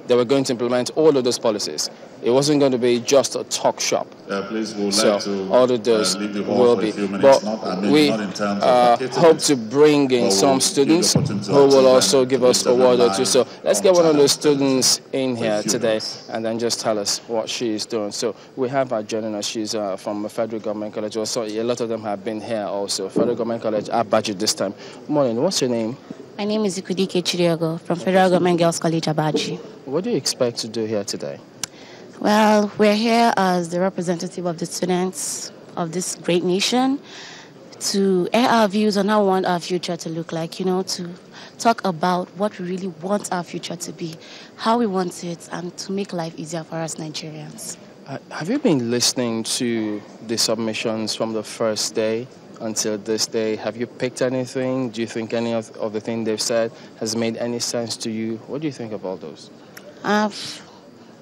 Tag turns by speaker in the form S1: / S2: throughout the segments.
S1: they were going to implement all of those policies. It wasn't going to be just a talk shop.
S2: Please, we would
S1: So
S2: like to
S1: all of those
S2: leave the hall
S1: will
S2: for
S1: be.
S2: a few minutes,
S1: But
S2: maybe
S1: we
S2: not in terms of
S1: hope to bring in some students who will also give us a word or two. So let's get one of those students in here today and then just tell us what she is doing. So we have her joining us. She's from a federal government college. Also, a lot of them have been here also. Federal government college at Abaji this time. Morning, what's your name?
S3: My name is Ikudike Chiriogo from Federal Government Girls College, Abaji.
S1: What do you expect to do here today?
S3: Well, we're here as the representative of the students of this great nation to air our views on how we want our future to look like, to talk about what we really want our future to be, how we want it, and to make life easier for us Nigerians.
S1: Have you been listening to the submissions from the first day until this day? Have you picked anything? Do you think any of the things they've said has made any sense to you? What do you think of all those?
S3: I've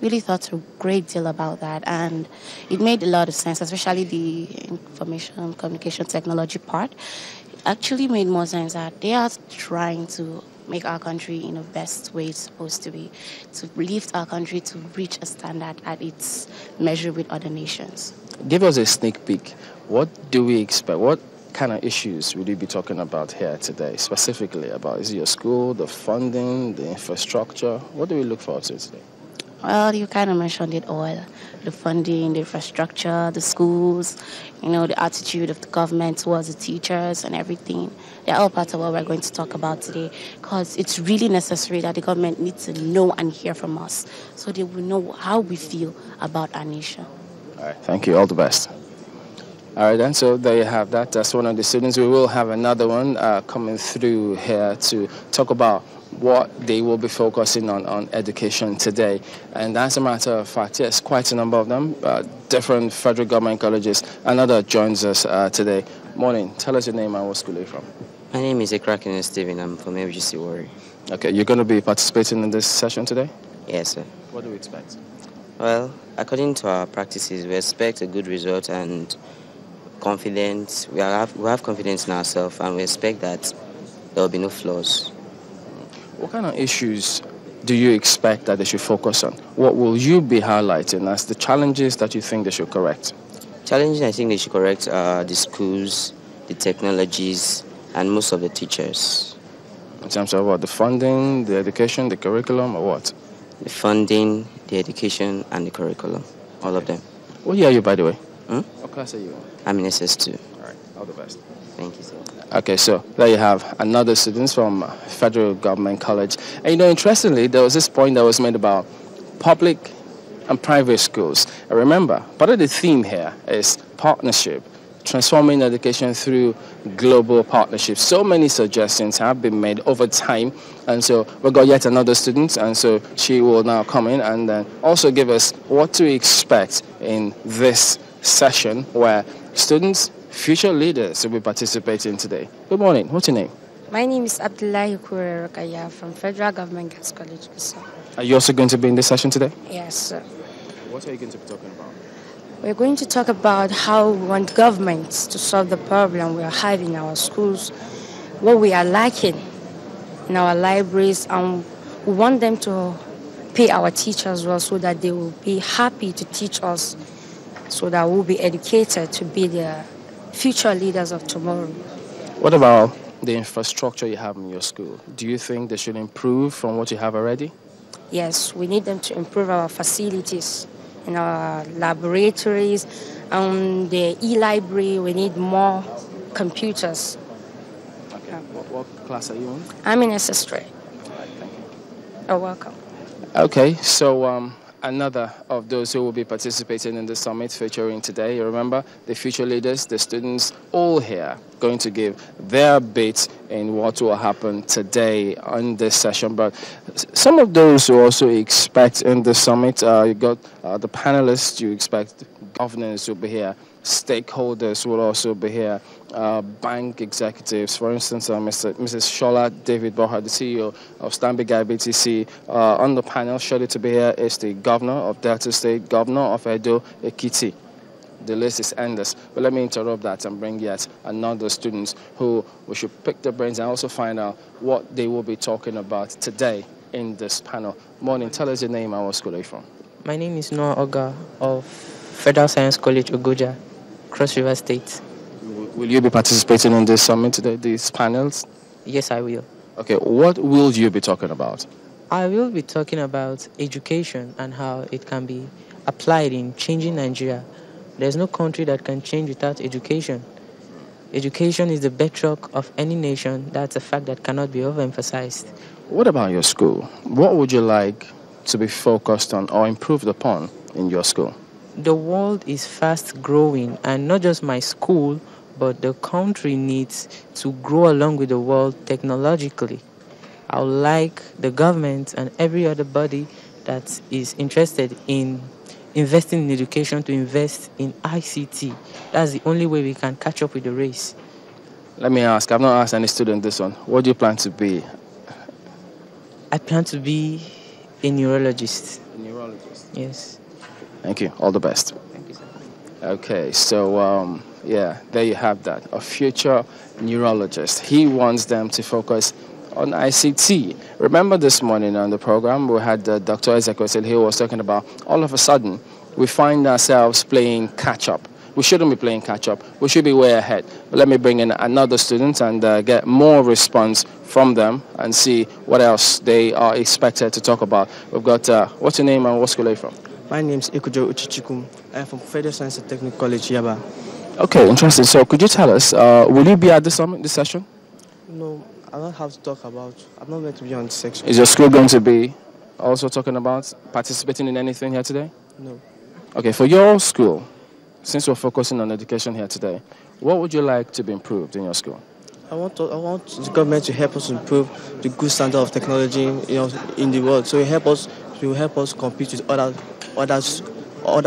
S3: really thought a great deal about that, and it made a lot of sense, especially the information communication technology part. It actually made more sense that they are trying to make our country in the best way it's supposed to be, to lift our country to reach a standard at its measure with other nations.
S1: Give us a sneak peek. What do we expect? What kind of issues will you be talking about here today, specifically about? Is it your school, the funding, the infrastructure? What do we look forward to today?
S3: Well, you kind of mentioned it all. The funding, the infrastructure, the schools, the attitude of the government towards the teachers and everything. They're all part of what we're going to talk about today, because it's really necessary that the government needs to know and hear from us so they will know how we feel about our nation.
S1: All right, thank you. All the best. All right, then, so there you have that. That's one of the students. We will have another one coming through here to talk about what they will be focusing on education today. And as a matter of fact, yes, quite a number of them, different federal government colleges. Another joins us today. Morning. Tell us your name and what school you're from.
S4: My name is Ekraken Steven. I'm from FGC Warri.
S1: Okay, you're going to be participating in this session today?
S4: Yes, sir.
S1: What do we expect?
S4: Well, according to our practices, we expect a good result and confidence. We have confidence in ourselves, and we expect that there will be no flaws.
S1: What kind of issues do you expect that they should focus on? What will you be highlighting as the challenges that you think they should correct?
S4: Challenges I think they should correct are the schools, the technologies, and most of the teachers.
S1: In terms of what? The funding, the education, the curriculum, or what?
S4: The funding, the education, and the curriculum. All of them.
S1: What year are you, by the way?
S4: What
S1: class are you in?
S4: I'm in SS2.
S1: All right, all the best.
S4: Thank you, sir.
S1: Okay, so there you have another student from Federal Government College. And interestingly, there was this point that was made about public and private schools. And remember, part of the theme here is partnership, transforming education through global partnerships. So many suggestions have been made over time. And so we've got yet another student, and so she will now come in and then also give us what to expect in this session where students, future leaders, will be participating today. Good morning. What's your name?
S5: My name is Abdullahi Kure Rokaya from Federal Government Girls College.
S1: Are you also going to be in this session today?
S5: Yes, sir.
S1: What are you going to be talking about?
S5: We're going to talk about how we want governments to solve the problem we are having in our schools, what we are lacking in our libraries, and we want them to pay our teachers well so that they will be happy to teach us, so that we'll be educated to be the future leaders of tomorrow.
S1: What about the infrastructure you have in your school? Do you think they should improve from what you have already?
S5: Yes, we need them to improve our facilities in our laboratories. The e-library, we need more computers.
S1: Okay. What class are you in?
S5: I'm in SS3.
S1: All right, thank you.
S5: You're welcome.
S1: Okay, so another of those who will be participating in the summit featuring today. You remember, the future leaders, the students, all here going to give their bit in what will happen today on this session. But some of those who also expect in the summit, you got the panelists, you expect governors will be here, stakeholders will also be here, bank executives, for instance, Mrs. Shola David Boha, the CEO of Stanbic IBTC. On the panel, scheduled to be here is the governor of Delta State, governor of Edo Ekiti. The list is endless. But let me interrupt that and bring yet another students who we should pick their brains and also find out what they will be talking about today in this panel. Morning, tell us your name and what school are you from?
S2: My name is Noah Oga of Federal Science College, Ogoja, Cross River State.
S1: Will you be participating in this summit today, these panels?
S2: Yes, I will.
S1: Okay, what will you be talking about?
S2: I will be talking about education and how it can be applied in changing Nigeria. There's no country that can change without education. Education is the bedrock of any nation. That's a fact that cannot be overemphasized.
S1: What about your school? What would you like to be focused on or improved upon in your school?
S2: The world is fast growing, and not just my school, but the country needs to grow along with the world technologically. I would like the government and every other body that is interested in investing in education to invest in ICT. That's the only way we can catch up with the race.
S1: Let me ask, I've not asked any student this one. What do you plan to be?
S2: I plan to be a neurologist.
S1: A neurologist?
S2: Yes.
S1: Thank you. All the best.
S2: Thank you, sir.
S1: Okay, so yeah, there you have that. A future neurologist. He wants them to focus on ICT. Remember this morning on the program, we had Dr. Ezekwesili. He was talking about all of a sudden we find ourselves playing catch-up. We shouldn't be playing catch-up. We should be way ahead. But let me bring in another student and get more response from them and see what else they are expected to talk about. We've got, what's your name and what school are you from?
S6: My name is Ikujo Uchichikum. I'm from Federal Science and Technical College, Yaba.
S1: Okay, interesting. So could you tell us, will you be at this summit, this session?
S6: No, I don't have to talk about. I'm not meant to be on this section.
S1: Is your school going to be also talking about participating in anything here today?
S6: No.
S1: Okay, for your school, since we're focusing on education here today, what would you like to be improved in your school?
S6: I want the government to help us improve the good standard of technology, in the world. So it will help us compete with other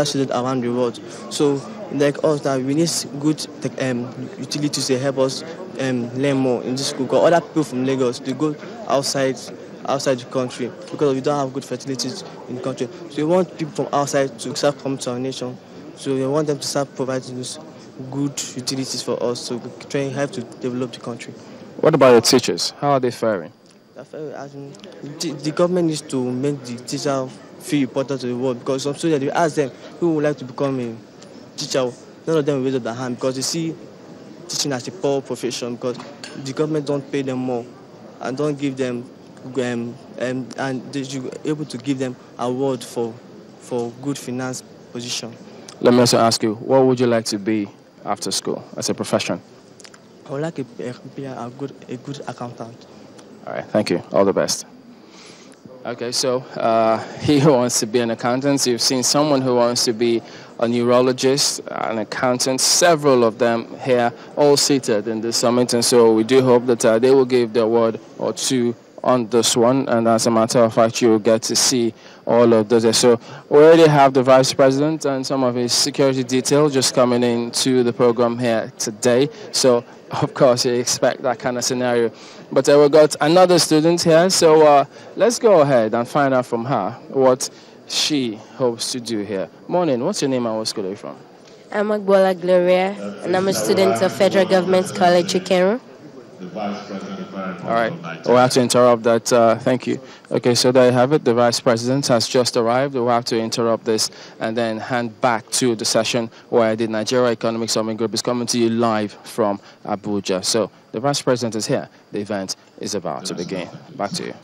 S6: students around the world. So like us, that we need good utilities to help us learn more in this school. Because other people from Lagos, they go outside the country because we don't have good facilities in the country. So we want people from outside to start coming to our nation. So we want them to start providing us good utilities for us to try and help to develop the country.
S1: What about your teachers? How are they faring?
S6: The government needs to make the teacher feel important to the world, because some students, you ask them who would like to become a teacher, none of them will raise up their hand because they see teaching as a poor profession, because the government don't pay them more and don't give them and they should be able to give them award for good finance position.
S1: Let me also ask you, what would you like to be after school as a profession?
S6: I would like to be a good accountant.
S1: All right, thank you. All the best. Okay, so he who wants to be an accountant. You've seen someone who wants to be a neurologist, an accountant, several of them here, all seated in this summit. And so we do hope that they will give their word or two on this one. And as a matter of fact, you will get to see all of those. So we already have the Vice President and some of his security detail just coming into the program here today. So, of course, you expect that kind of scenario. But we've got another student here. So let's go ahead and find out from her what she hopes to do here. Morning, what's your name and what school are you from?
S5: I'm Agbola Gloria, and I'm a student of Federal Government College, Ikero.
S1: All right, we'll have to interrupt that. Thank you. Okay, so there you have it. The Vice President has just arrived. We'll have to interrupt this and then hand back to the session where the Nigeria Economic Summit Group is coming to you live from Abuja. So the Vice President is here. The event is about to begin. Back to you.